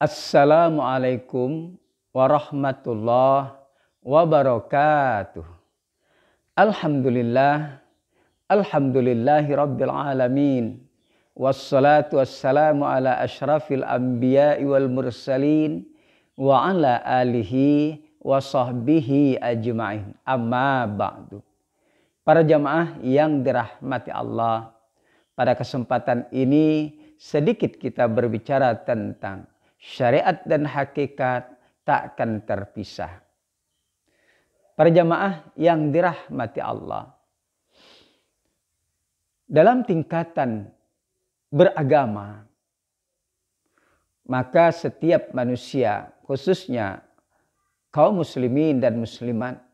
Assalamualaikum warahmatullahi wabarakatuh. Alhamdulillahi rabbil alamin. Wassalatu wassalamu ala ashrafil anbiya'i wal mursalin wa ala alihi wa sahbihi ajma'in. Amma ba'du. Para jamaah yang dirahmati Allah, pada kesempatan ini sedikit kita berbicara tentang syariat dan hakikat takkan terpisah. Para jamaah yang dirahmati Allah, dalam tingkatan beragama, maka setiap manusia, khususnya kaum muslimin dan muslimat,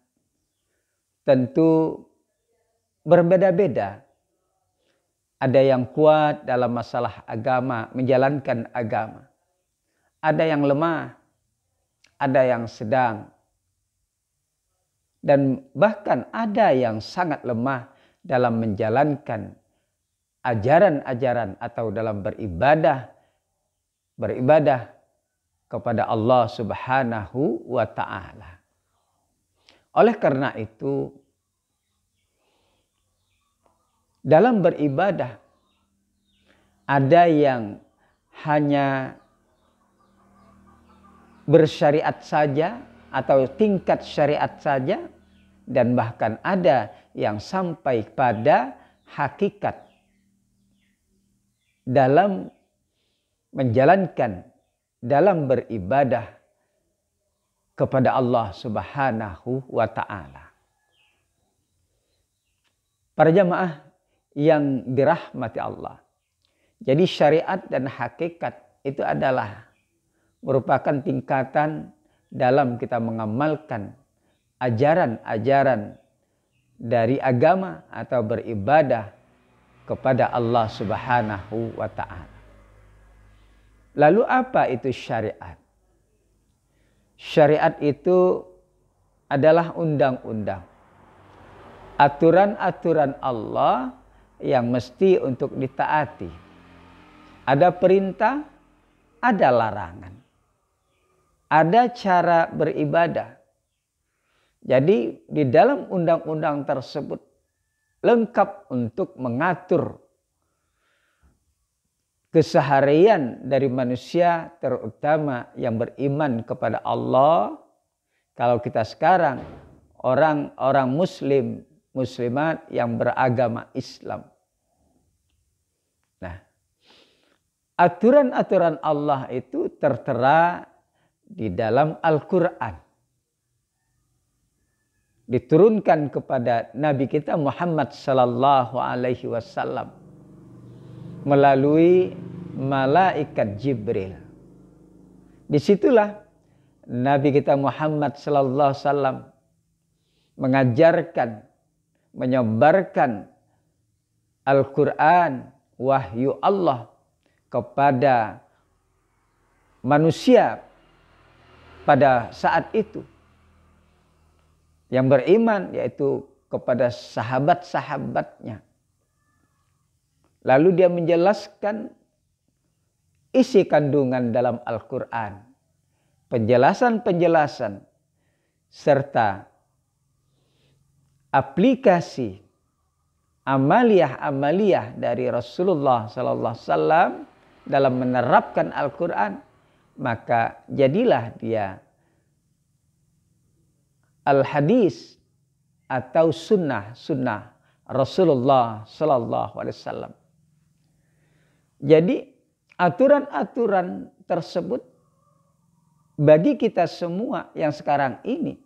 tentu berbeda-beda. Ada yang kuat dalam masalah agama, menjalankan agama. Ada yang lemah, ada yang sedang, dan bahkan ada yang sangat lemah dalam menjalankan ajaran-ajaran atau dalam beribadah kepada Allah Subhanahu wa Ta'ala. Oleh karena itu, dalam beribadah ada yang hanya bersyariat saja atau tingkat syariat saja, dan bahkan ada yang sampai pada hakikat dalam menjalankan, dalam beribadah kepada Allah Subhanahu wa Ta'ala. Para jamaah yang dirahmati Allah, jadi syariat dan hakikat itu adalah merupakan tingkatan dalam kita mengamalkan ajaran-ajaran dari agama atau beribadah kepada Allah Subhanahu wa Ta'ala. Lalu apa itu syariat? Syariat itu adalah undang-undang, aturan-aturan Allah yang mesti untuk ditaati. Ada perintah, ada larangan. Ada cara beribadah. Jadi di dalam undang-undang tersebut lengkap untuk mengatur keseharian dari manusia, terutama yang beriman kepada Allah. Kalau kita sekarang orang-orang muslim, muslimat yang beragama Islam. Nah, aturan-aturan Allah itu tertera di dalam Al-Quran. Diturunkan kepada Nabi kita Muhammad sallallahu alaihi wasallam melalui malaikat Jibril. Disitulah Nabi kita Muhammad sallallahu alaihi wasallam mengajarkan, menyebarkan Al-Quran, wahyu Allah kepada manusia pada saat itu. Yang beriman, yaitu kepada sahabat-sahabatnya. Lalu dia menjelaskan isi kandungan dalam Al-Quran. Penjelasan-penjelasan serta aplikasi amaliyah-amaliyah dari Rasulullah SAW dalam menerapkan Al-Quran. Maka jadilah dia al-hadis atau sunnah Rasulullah SAW. Jadi aturan-aturan tersebut bagi kita semua yang sekarang ini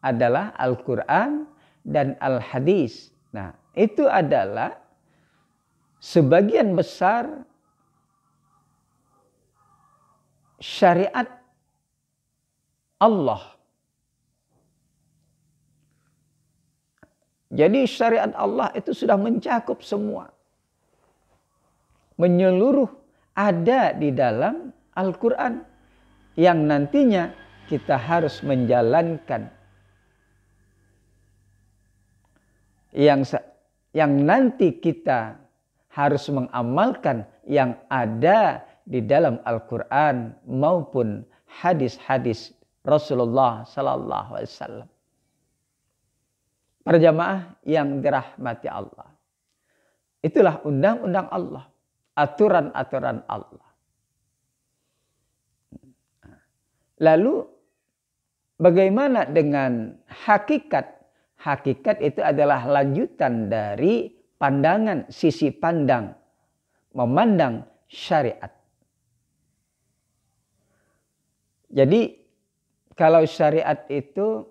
adalah Al-Quran dan al-hadis. Nah, itu adalah sebagian besar syariat Allah. Jadi syariat Allah itu sudah mencakup semua. Menyeluruh ada di dalam Al-Quran. Yang nantinya kita harus menjalankan. Yang nanti kita harus mengamalkan yang ada di dalam Al-Quran maupun hadis-hadis Rasulullah Sallallahu Alaihi Wasallam. Para jamaah yang dirahmati Allah, itulah undang-undang Allah, aturan-aturan Allah. Lalu bagaimana dengan hakikat? Hakikat itu adalah lanjutan dari pandangan, sisi pandang, memandang syariat. Jadi kalau syariat itu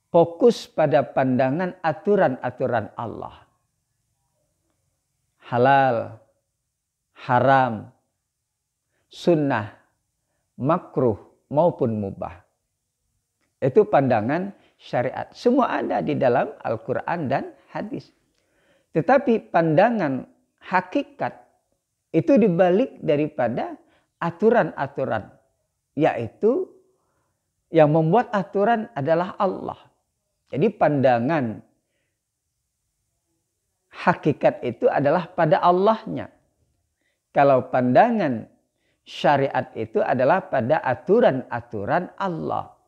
fokus pada pandangan aturan-aturan Allah. Halal, haram, sunnah, makruh maupun mubah. Itu pandangan syariat. Semua ada di dalam Al-Quran dan hadis. Tetapi pandangan hakikat itu dibalik daripada aturan-aturan. Yaitu yang membuat aturan adalah Allah. Jadi pandangan hakikat itu adalah pada Allahnya. Kalau pandangan syariat itu adalah pada aturan-aturan Allah.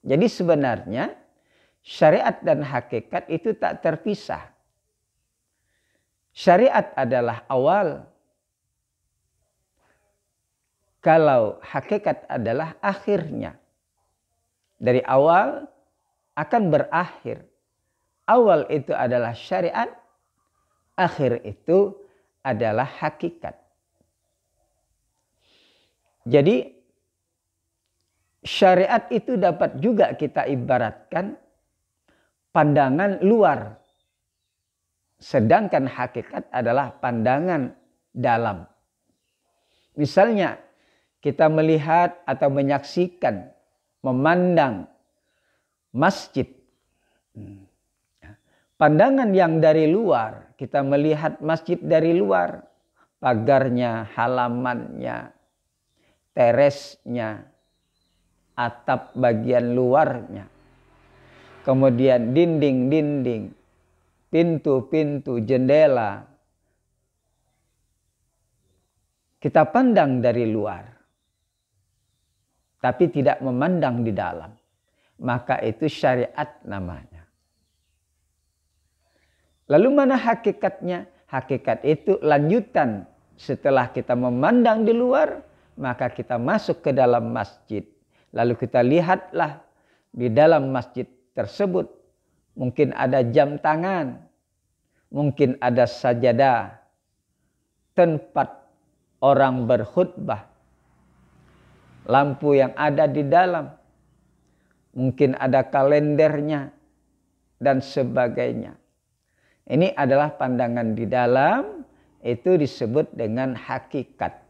Jadi sebenarnya syariat dan hakikat itu tak terpisah. Syariat adalah awal, kalau hakikat adalah akhirnya. Dari awal akan berakhir. Awal itu adalah syariat, akhir itu adalah hakikat. Jadi syariat itu dapat juga kita ibaratkan pandangan luar. Sedangkan hakikat adalah pandangan dalam. Misalnya kita melihat atau menyaksikan, memandang masjid. Pandangan yang dari luar, kita melihat masjid dari luar. Pagarnya, halamannya, teresnya, atap bagian luarnya, kemudian dinding-dinding, pintu-pintu, jendela. Kita pandang dari luar, tapi tidak memandang di dalam. Maka itu syariat namanya. Lalu mana hakikatnya? Hakikat itu lanjutan. Setelah kita memandang di luar, maka kita masuk ke dalam masjid. Lalu kita lihatlah di dalam masjid tersebut. Mungkin ada jam tangan. Mungkin ada sajadah. Tempat orang berkhutbah. Lampu yang ada di dalam. Mungkin ada kalendernya. Dan sebagainya. Ini adalah pandangan di dalam. Itu disebut dengan hakikat.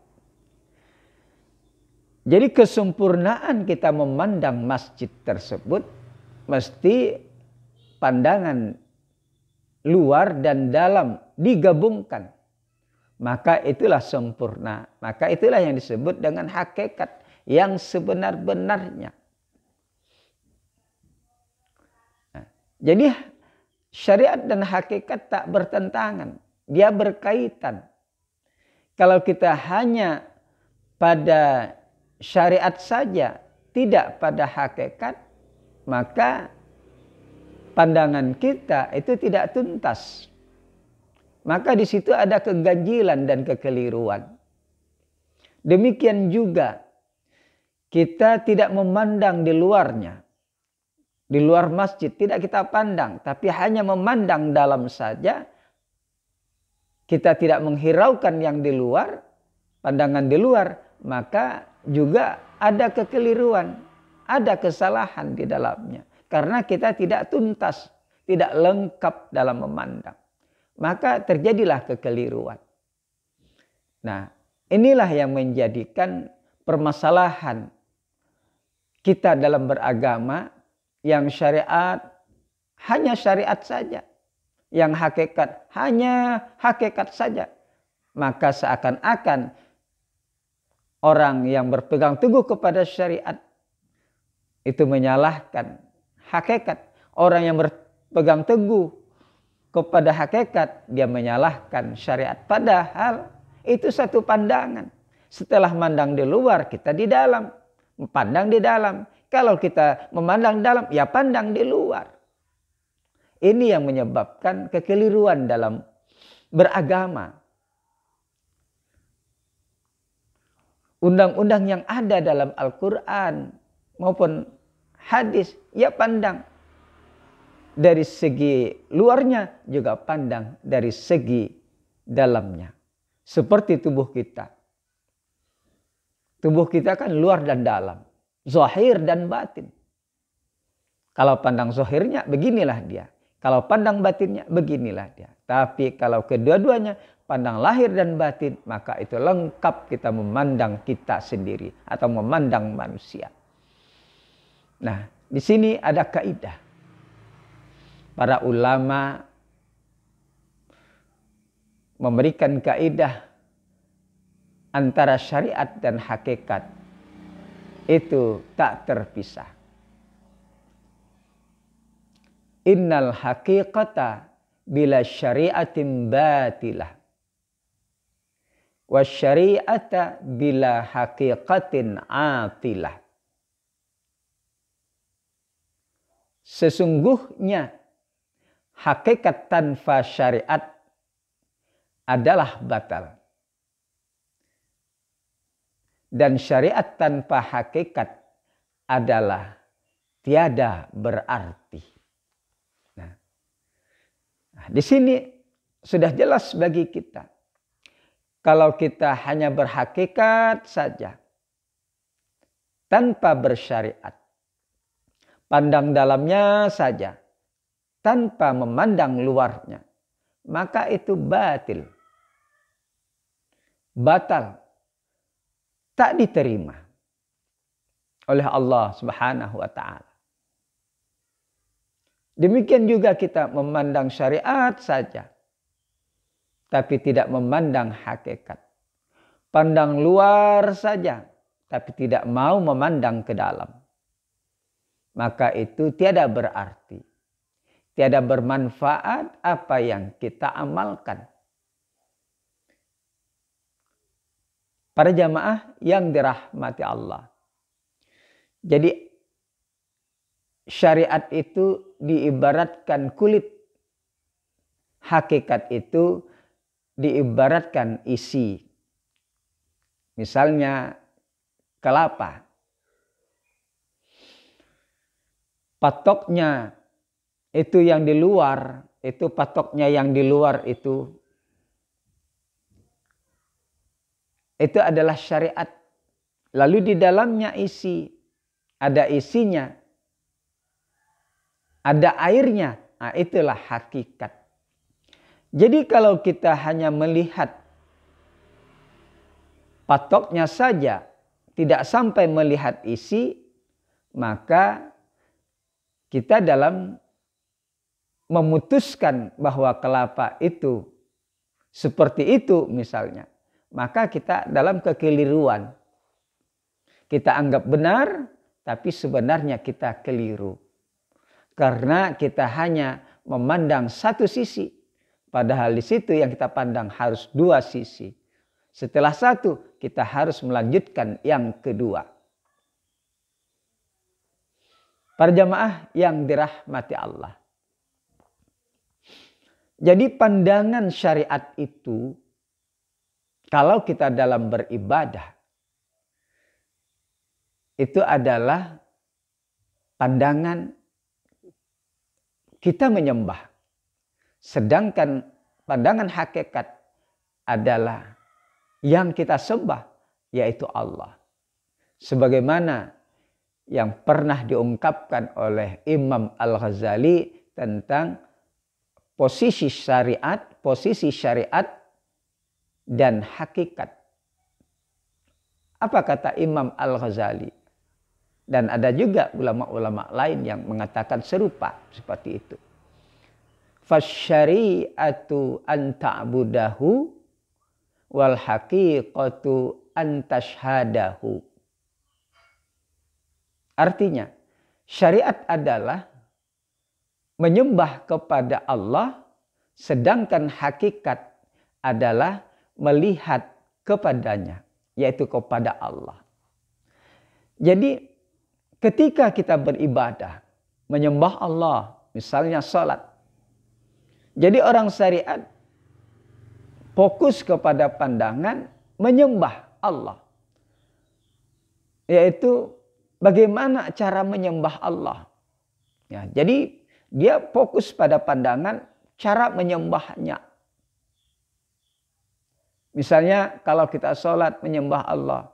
Jadi kesempurnaan kita memandang masjid tersebut mesti pandangan luar dan dalam digabungkan. Maka itulah sempurna. Maka itulah yang disebut dengan hakikat yang sebenar-benarnya. Nah, jadi syariat dan hakikat tak bertentangan. Dia berkaitan. Kalau kita hanya pada syariat saja, tidak pada hakikat, maka pandangan kita itu tidak tuntas. Maka di situ ada keganjilan dan kekeliruan. Demikian juga kita tidak memandang di luarnya. Di luar masjid tidak kita pandang, tapi hanya memandang dalam saja. Kita tidak menghiraukan yang di luar, pandangan di luar, maka juga ada kekeliruan, ada kesalahan di dalamnya. Karena kita tidak tuntas, tidak lengkap dalam memandang. Maka terjadilah kekeliruan. Nah, inilah yang menjadikan permasalahan kita dalam beragama yang syariat hanya syariat saja. Yang hakikat hanya hakikat saja. Maka seakan-akan orang yang berpegang teguh kepada syariat itu menyalahkan hakikat. Orang yang berpegang teguh kepada hakikat dia menyalahkan syariat. Padahal Itu satu pandangan. Setelah memandang di luar, kita di dalam. Pandang di dalam. Kalau kita memandang dalam, ya pandang di luar. Ini yang menyebabkan kekeliruan dalam beragama. Undang-undang yang ada dalam Al-Quran maupun hadis, ya pandang dari segi luarnya, juga pandang dari segi dalamnya. Seperti tubuh kita. Tubuh kita kan luar dan dalam. Zahir dan batin. Kalau pandang zahirnya, beginilah dia. Kalau pandang batinnya, beginilah dia. Tapi kalau kedua-duanya, pandang lahir dan batin, maka itu lengkap kita memandang kita sendiri. Atau memandang manusia. Nah, di sini ada kaidah. Para ulama memberikan kaidah antara syariat dan hakikat itu tak terpisah. Innal haqiqata bila syariatin batilah. Wa syari'ata bila haqiqatin atilah. Sesungguhnya hakikat tanpa syariat adalah batal. Dan syariat tanpa hakikat adalah tiada berarti. Nah, di sini sudah jelas bagi kita. Kalau kita hanya berhakikat saja, tanpa bersyariat, pandang dalamnya saja, tanpa memandang luarnya, maka itu batil. Batal. Tak diterima oleh Allah Subhanahu wa ta'ala. Demikian juga kita memandang syariat saja, tapi tidak memandang hakikat. Pandang luar saja, tapi tidak mau memandang ke dalam. Maka itu tiada berarti. Tiada bermanfaat apa yang kita amalkan. Para jamaah yang dirahmati Allah. Jadi syariat itu diibaratkan kulit. Hakikat itu diibaratkan isi. Misalnya kelapa. Patoknya itu yang di luar, itu patoknya yang di luar itu adalah syariat. Lalu di dalamnya isi, ada isinya, ada airnya, nah itulah hakikat. Jadi kalau kita hanya melihat patoknya saja, tidak sampai melihat isi, maka kita dalam memutuskan bahwa kelapa itu seperti itu misalnya, maka kita dalam kekeliruan. Kita anggap benar, tapi sebenarnya kita keliru. Karena kita hanya memandang satu sisi. Padahal di situ yang kita pandang harus dua sisi. Setelah satu, kita harus melanjutkan yang kedua. Para jamaah yang dirahmati Allah. Jadi pandangan syariat itu, kalau kita dalam beribadah, itu adalah pandangan kita menyembah. Sedangkan pandangan hakikat adalah yang kita sembah, yaitu Allah. Sebagaimana yang pernah diungkapkan oleh Imam Al-Ghazali tentang posisi syariat dan hakikat. Apa kata Imam Al-Ghazali? Dan ada juga ulama-ulama lain yang mengatakan serupa seperti itu. Fasyari'atu an ta'budahu wal haqiqatu an tashhadahu. Artinya, syariat adalah menyembah kepada Allah, sedangkan hakikat adalah melihat kepadanya, yaitu kepada Allah. Jadi ketika kita beribadah, menyembah Allah, misalnya salat. Jadi orang syariat fokus kepada pandangan menyembah Allah. Yaitu bagaimana cara menyembah Allah. Ya, jadi dia fokus pada pandangan cara menyembahnya. Misalnya kalau kita sholat menyembah Allah,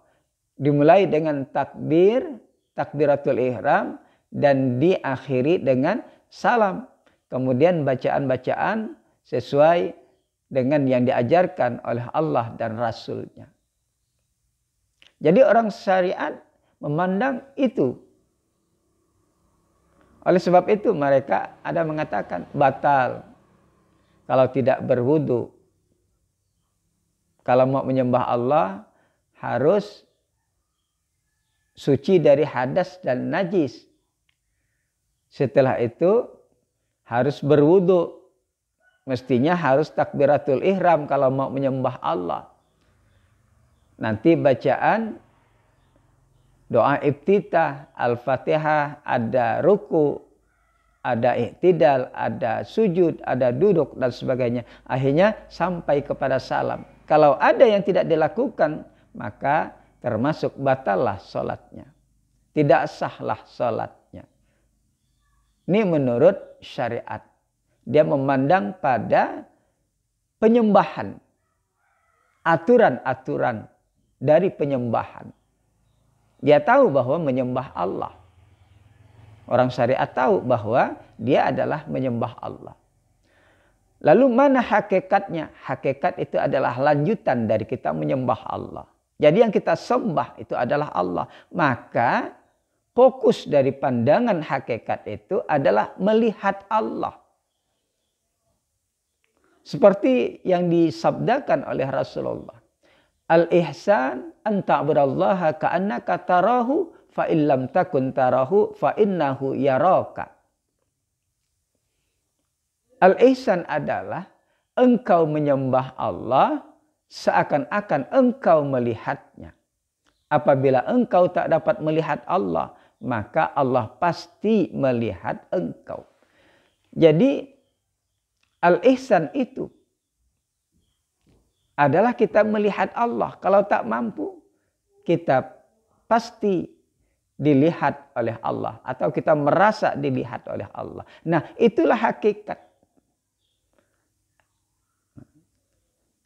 dimulai dengan takbir, takbiratul ihram, dan diakhiri dengan salam. Kemudian bacaan-bacaan sesuai dengan yang diajarkan oleh Allah dan Rasul-Nya. Jadi orang syariat memandang itu. Oleh sebab itu mereka ada mengatakan batal kalau tidak berwudu. Kalau mau menyembah Allah harus suci dari hadas dan najis. Setelah itu harus berwudu. Mestinya harus takbiratul ihram kalau mau menyembah Allah. Nanti bacaan doa iftitah, al-fatihah, ada ruku, ada iktidal, ada sujud, ada duduk dan sebagainya. Akhirnya sampai kepada salam. Kalau ada yang tidak dilakukan, maka termasuk batallah sholatnya. Tidak sahlah sholatnya. Ini menurut syariat. Dia memandang pada penyembahan. Aturan-aturan dari penyembahan. Dia tahu bahwa menyembah Allah. Orang syariat tahu bahwa dia adalah menyembah Allah. Lalu mana hakikatnya? Hakikat itu adalah lanjutan dari kita menyembah Allah. Jadi yang kita sembah itu adalah Allah. Maka fokus dari pandangan hakikat itu adalah melihat Allah. Seperti yang disabdakan oleh Rasulullah. Al-ihsan an ta'budallaha ka'annaka tarahu fa illam takun tarahu fa innahu yaraka. Al-ihsan adalah engkau menyembah Allah seakan-akan engkau melihatnya. Apabila engkau tak dapat melihat Allah, maka Allah pasti melihat engkau. Jadi al-ihsan itu adalah kita melihat Allah. Kalau tak mampu, kita pasti dilihat oleh Allah. Atau kita merasa dilihat oleh Allah. Nah, itulah hakikat.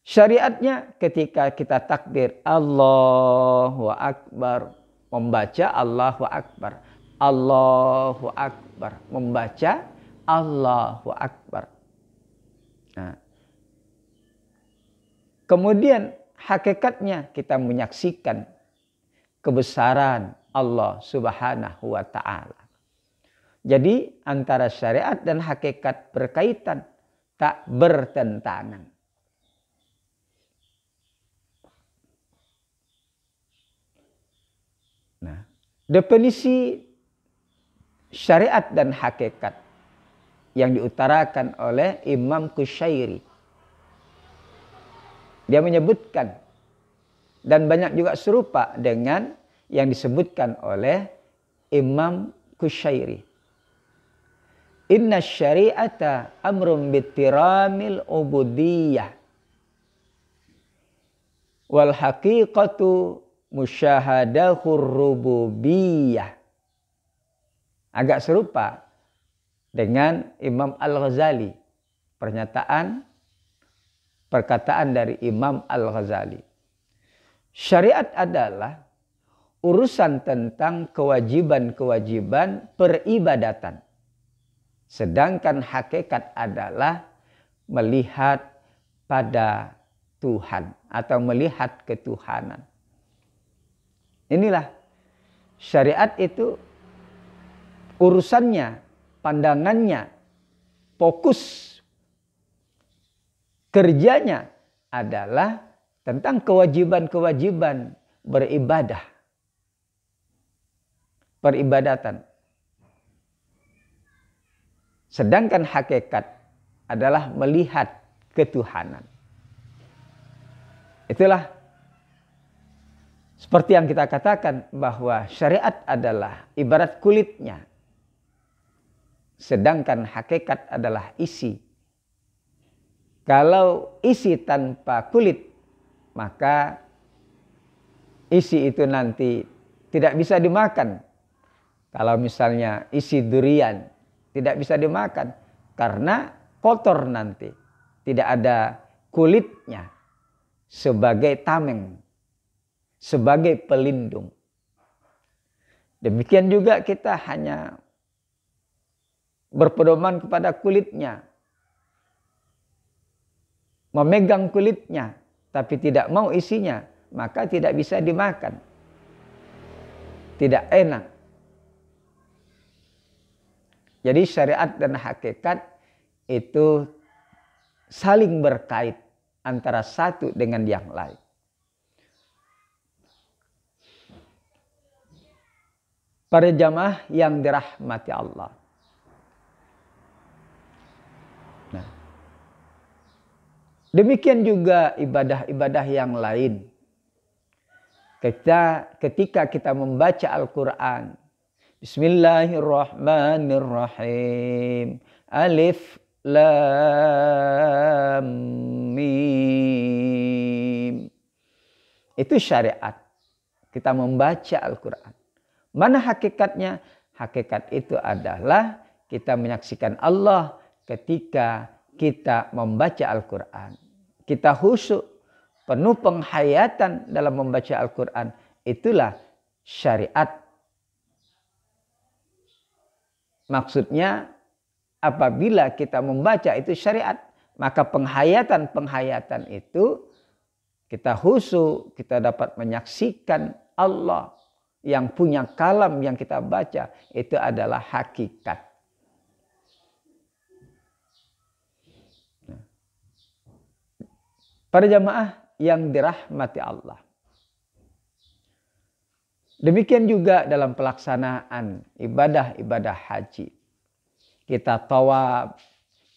Syariatnya ketika kita takbir Allahu Akbar, membaca Allahu Akbar. Allahu Akbar, membaca Allahu Akbar. Nah, kemudian hakikatnya kita menyaksikan kebesaran Allah Subhanahu wa Ta'ala. Jadi antara syariat dan hakikat berkaitan, tak bertentangan. Nah, definisi syariat dan hakikat yang diutarakan oleh Imam Qushairi. Dia menyebutkan dan banyak juga serupa dengan yang disebutkan oleh Imam Qushairi. Inna syari'ata amrun bittiramil ubudiyah wal haqiqatu musyahadahur rububiyah. Agak serupa dengan Imam Al-Ghazali. Perkataan dari Imam Al-Ghazali. Syariat adalah urusan tentang kewajiban-kewajiban peribadatan. Sedangkan hakikat adalah melihat pada Tuhan atau melihat ketuhanan. Inilah syariat itu urusannya, pandangannya, fokus kerjanya adalah tentang kewajiban-kewajiban beribadah. Peribadatan. Sedangkan hakikat adalah melihat ketuhanan. Itulah Seperti yang kita katakan bahwa syariat adalah ibarat kulitnya. Sedangkan hakikat adalah isi. Kalau isi tanpa kulit, maka isi itu nanti tidak bisa dimakan. Kalau misalnya isi durian tidak bisa dimakan karena kotor nanti. Tidak ada kulitnya sebagai tameng, sebagai pelindung. Demikian juga kita hanya berpedoman kepada kulitnya, memegang kulitnya, tapi tidak mau isinya, maka tidak bisa dimakan. Tidak enak. Jadi syariat dan hakikat itu saling berkait antara satu dengan yang lain. Para jamaah yang dirahmati Allah. Nah, demikian juga ibadah-ibadah yang lain. Ketika kita membaca Al-Quran, Bismillahirrahmanirrahim, Alif Lam Mim. Itu syariat. Kita membaca Al-Quran. Mana hakikatnya? Hakikat itu adalah kita menyaksikan Allah ketika kita membaca Al-Quran. Kita khusyuk, penuh penghayatan dalam membaca Al-Quran. Itulah syariat. Maksudnya apabila kita membaca itu syariat, maka penghayatan itu kita khusyuk, kita dapat menyaksikan Allah yang punya kalam yang kita baca, itu adalah hakikat. Para jamaah yang dirahmati Allah. Demikian juga dalam pelaksanaan ibadah-ibadah haji. Kita tawaf,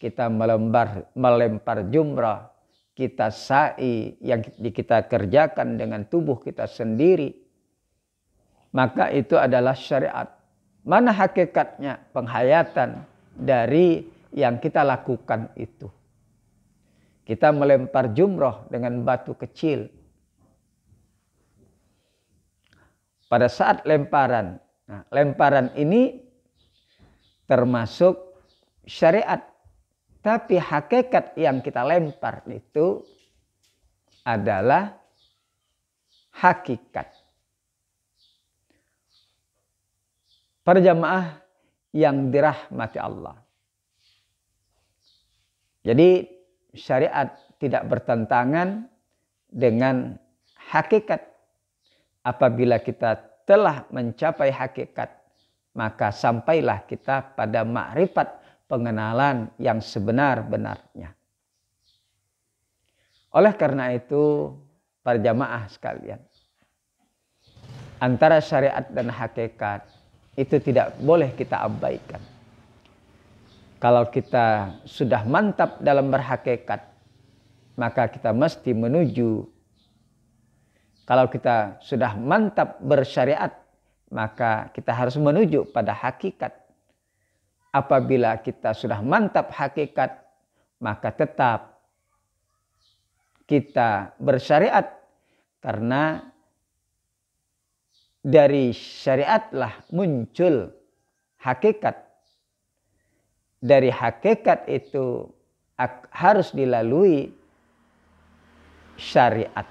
kita melempar jumrah, kita sa'i yang kita kerjakan dengan tubuh kita sendiri. Maka itu adalah syariat. Mana hakikatnya? Penghayatan dari yang kita lakukan itu. Kita melempar jumrah dengan batu kecil. Pada saat lemparan, lemparan ini termasuk syariat. Tapi hakikat yang kita lempar itu adalah hakikat. Para jamaah yang dirahmati Allah. Jadi syariat tidak bertentangan dengan hakikat. Apabila kita telah mencapai hakikat, maka sampailah kita pada makrifat, pengenalan yang sebenar-benarnya. Oleh karena itu, para jamaah sekalian, antara syariat dan hakikat itu tidak boleh kita abaikan. Kalau kita sudah mantap dalam berhakikat, maka kita mesti menuju. Kalau kita sudah mantap bersyariat, maka kita harus menuju pada hakikat. Apabila kita sudah mantap hakikat, maka tetap kita bersyariat. Karena dari syariatlah muncul hakikat. Dari hakikat itu harus dilalui syariat.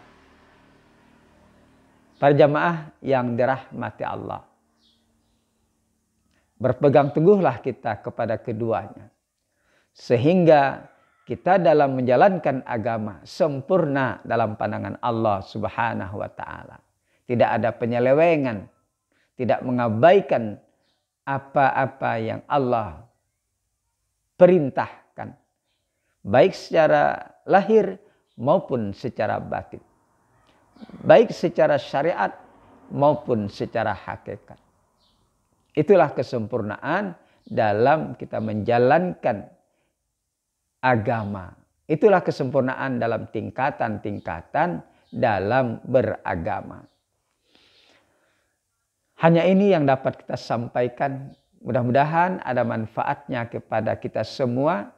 Para jamaah yang dirahmati Allah. Berpegang teguhlah kita kepada keduanya. Sehingga kita dalam menjalankan agama sempurna dalam pandangan Allah Subhanahu wa ta'ala. Tidak ada penyelewengan. Tidak mengabaikan apa-apa yang Allah perintahkan. Baik secara lahir maupun secara batin. Baik secara syariat maupun secara hakikat. Itulah kesempurnaan dalam kita menjalankan agama. Itulah kesempurnaan dalam tingkatan-tingkatan dalam beragama. Hanya ini yang dapat kita sampaikan. Mudah-mudahan ada manfaatnya kepada kita semua.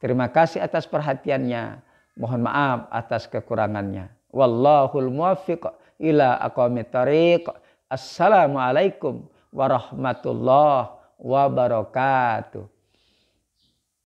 Terima kasih atas perhatiannya. Mohon maaf atas kekurangannya. Wallahul muwaffiq ila aqwamit thariq. Assalamualaikum warahmatullahi wabarakatuh.